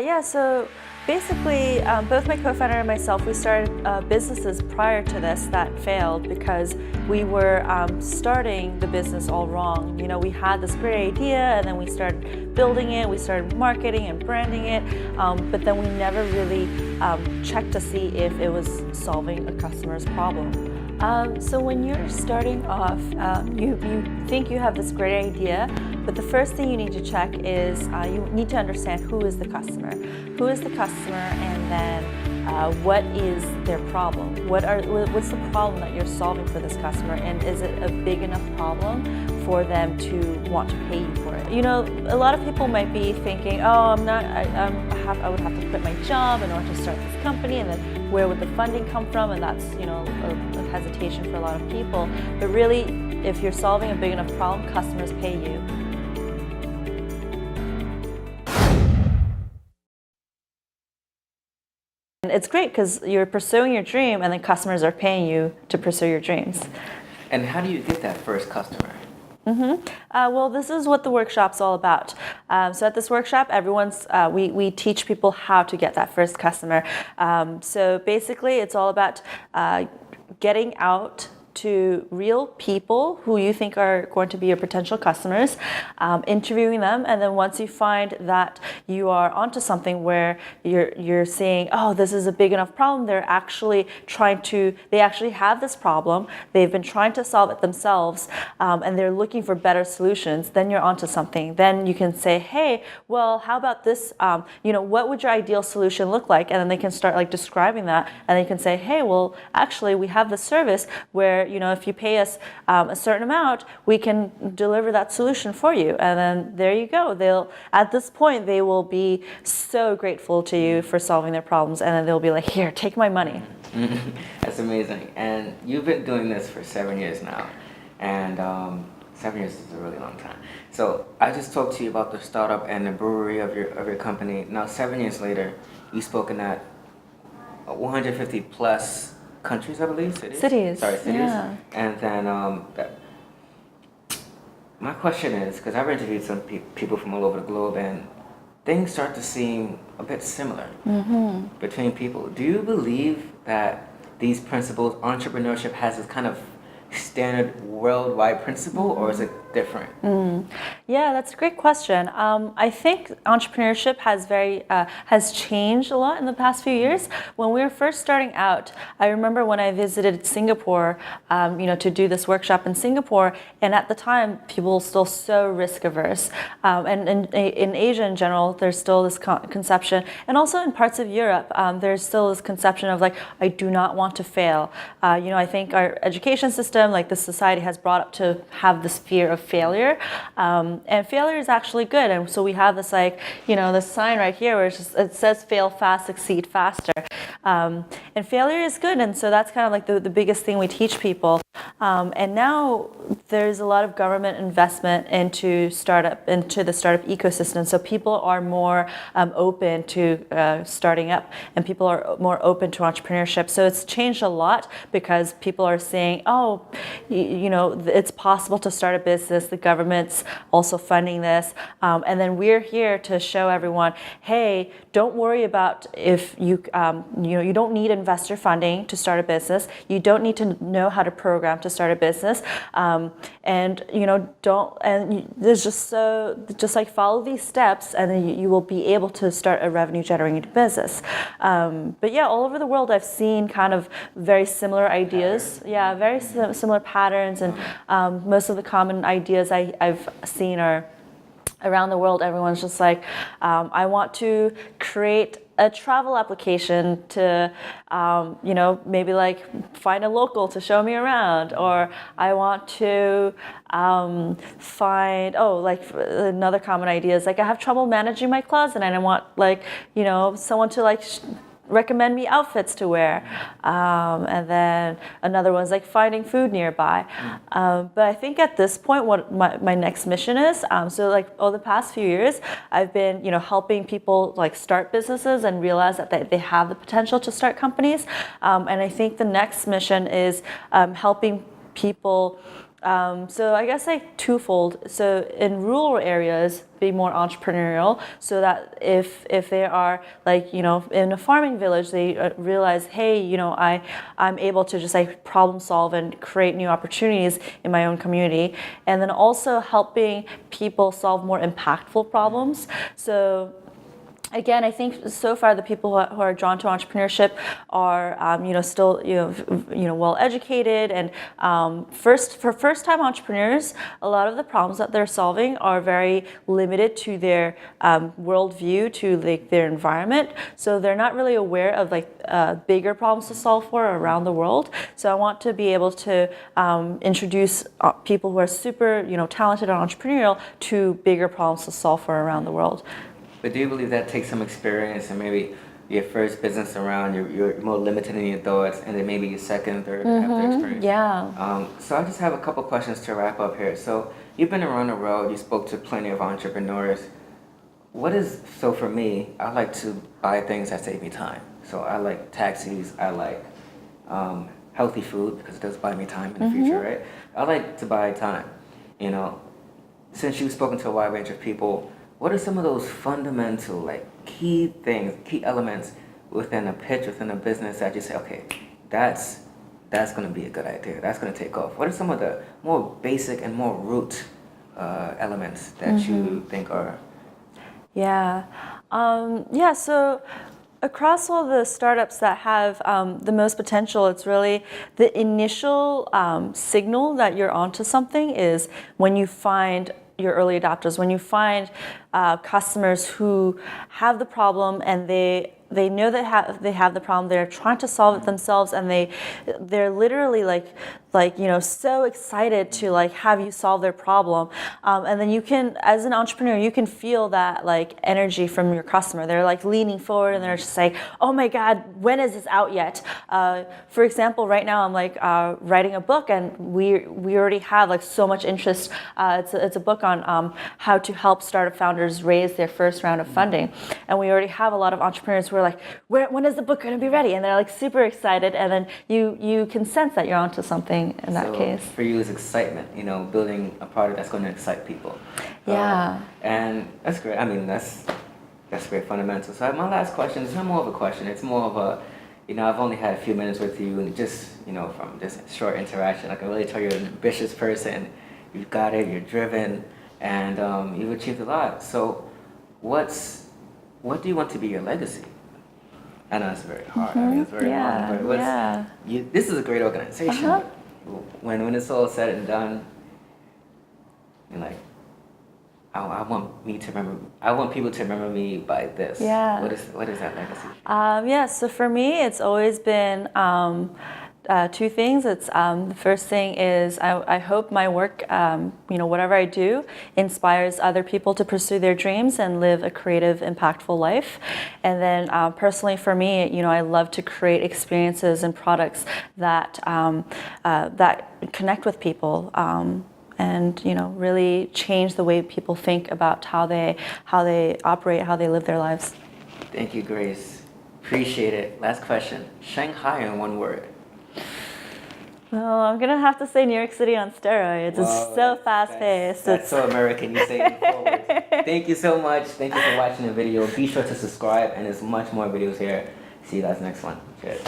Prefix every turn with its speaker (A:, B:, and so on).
A: Yeah, so basically, both my co-founder and myself, we started businesses prior to this that failed because we were starting the business all wrong. You know, we had this great idea and then we started building it, we started marketing and branding it, but then we never really checked to see if it was solving a customer's problem. So when you're starting off, you think you have this great idea, but the first thing you need to check is you need to understand who is the customer. Who is the customer, and then what is their problem? What's the problem that you're solving for this customer, and is it a big enough problem for them to want to pay you for it? You know, a lot of people might be thinking, oh, I would have to quit my job in order to start this company, and then where would the funding come from? And that's, you know, a hesitation for a lot of people. But really, if you're solving a big enough problem, customers pay you. And it's great because you're pursuing your dream and then customers are paying you to pursue your dreams.
B: And how do you get that first customer?
A: Well, this is what the workshop's all about. So at this workshop, we teach people how to get that first customer. So basically, it's all about getting out to real people who you think are going to be your potential customers, interviewing them, and then once you find that you are onto something where you're saying, oh, this is a big enough problem, they actually have this problem, they've been trying to solve it themselves, and they're looking for better solutions, then you're onto something. Then you can say, hey, well, how about this, what would your ideal solution look like? And then they can start like describing that, and they can say, hey, well, actually, we have this service where, if you pay us a certain amount, we can deliver that solution for you. And then there you go. At this point, they will be so grateful to you for solving their problems. And then they'll be like, here, take my money.
B: That's amazing. And you've been doing this for 7 years now. And 7 years is a really long time. So I just talked to you about the startup and the brewery of your company. Now, 7 years later, you've spoken at 150 plus countries, I believe, cities.
A: Yeah.
B: And then my question is, because I've interviewed some people from all over the globe, and things start to seem a bit similar between people. Do you believe that these principles, entrepreneurship, has this kind of standard worldwide principle, or is it different?
A: Yeah, that's a great question. I think entrepreneurship has changed a lot in the past few years. When we were first starting out, I remember when I visited Singapore, to do this workshop in Singapore, and at the time, people were still so risk averse. And in Asia in general, there's still this conception, and also in parts of Europe, there's still this conception of like, I do not want to fail. I think our education system, like this society, has brought up to have this fear of failure, and failure is actually good. And so we have this this sign right here where it says fail fast, succeed faster, and failure is good. And so that's kind of like the biggest thing we teach people. And now there's a lot of government investment into the startup ecosystem. So people are more open to starting up, and people are more open to entrepreneurship. So it's changed a lot because people are saying, oh, it's possible to start a business. The government's also funding this. And then we're here to show everyone, hey, don't worry about if you don't need investor funding to start a business. You don't need to know how to program to start a business. There's just like follow these steps, and then you will be able to start a revenue generating business. But yeah, all over the world, I've seen kind of very similar ideas. Yeah, very similar patterns, and most of the common ideas I've seen are around the world. Everyone's just like, I want to create a travel application to, maybe like find a local to show me around, or I want to find, another common idea is like I have trouble managing my closet and I want someone to recommend me outfits to wear, and then another one's like finding food nearby. But I think at this point, what my next mission is, so like over the past few years, I've been helping people like start businesses and realize that they have the potential to start companies, and I think the next mission is helping people So I guess like twofold. So in rural areas, be more entrepreneurial, so that if they are like in a farming village, they realize, hey, I'm able to just like problem solve and create new opportunities in my own community, and then also helping people solve more impactful problems. So again, I think so far the people who are drawn to entrepreneurship are, still, well educated, and first-time entrepreneurs, a lot of the problems that they're solving are very limited to their worldview, to like their environment. So they're not really aware of like bigger problems to solve for around the world. So I want to be able to introduce people who are super, talented and entrepreneurial to bigger problems to solve for around the world.
B: But do you believe that takes some experience, and maybe your first business around, you're more limited in your thoughts, and then maybe your second, third, after experience?
A: Yeah.
B: So I just have a couple questions to wrap up here. So you've been around the world, you spoke to plenty of entrepreneurs. So for me, I like to buy things that save me time. So I like taxis, I like healthy food, because it does buy me time in the future, right? I like to buy time. Since you've spoken to a wide range of people, what are some of those fundamental, like key things, key elements within a pitch, within a business that you say, okay, that's going to be a good idea, that's going to take off? What are some of the more basic and more root elements that you think are?
A: Yeah. So across all the startups that have the most potential, it's really the initial signal that you're onto something is when you find your early adopters, when you find customers who have the problem and they know that they have the problem, they're trying to solve it themselves, and they're literally so excited to like have you solve their problem, and then you can, as an entrepreneur, you can feel that like energy from your customer. They're like leaning forward and they're just like, oh my God, when is this out yet? For example, right now I'm like writing a book, and we already have like so much interest. It's a book on how to help startup founders raise their first round of funding, and we already have a lot of entrepreneurs who are like, when is the book going to be ready? And they're like super excited, and then you can sense that you're onto something in that case.
B: For you, it's excitement, building a product that's going to excite people.
A: Yeah.
B: And that's great. I mean, that's great fundamental. So my last question is not more of a question. It's more of a, I've only had a few minutes with you, and just, from just short interaction, I can really tell you're an ambitious person. You've got it. You're driven, and you've achieved a lot. So, what do you want to be your legacy? I know it's very hard. I mean, it's very long. But this is a great organization. When it's all said and done, you're like, I want people to remember me by this.
A: Yeah.
B: What is that legacy?
A: So for me, it's always been two things. It's the first thing is I hope my work, whatever I do, inspires other people to pursue their dreams and live a creative, impactful life. And then personally for me, I love to create experiences and products that that connect with people. And really change the way people think about how they operate, how they live their lives.
B: Thank you, Grace. Appreciate it. Last question. Shanghai in one word.
A: Well, I'm gonna have to say New York City on steroids. It's so fast-paced.
B: That's so American. You say it forward. Thank you so much. Thank you for watching the video. Be sure to subscribe, and there's much more videos here. See you guys next one. Cheers.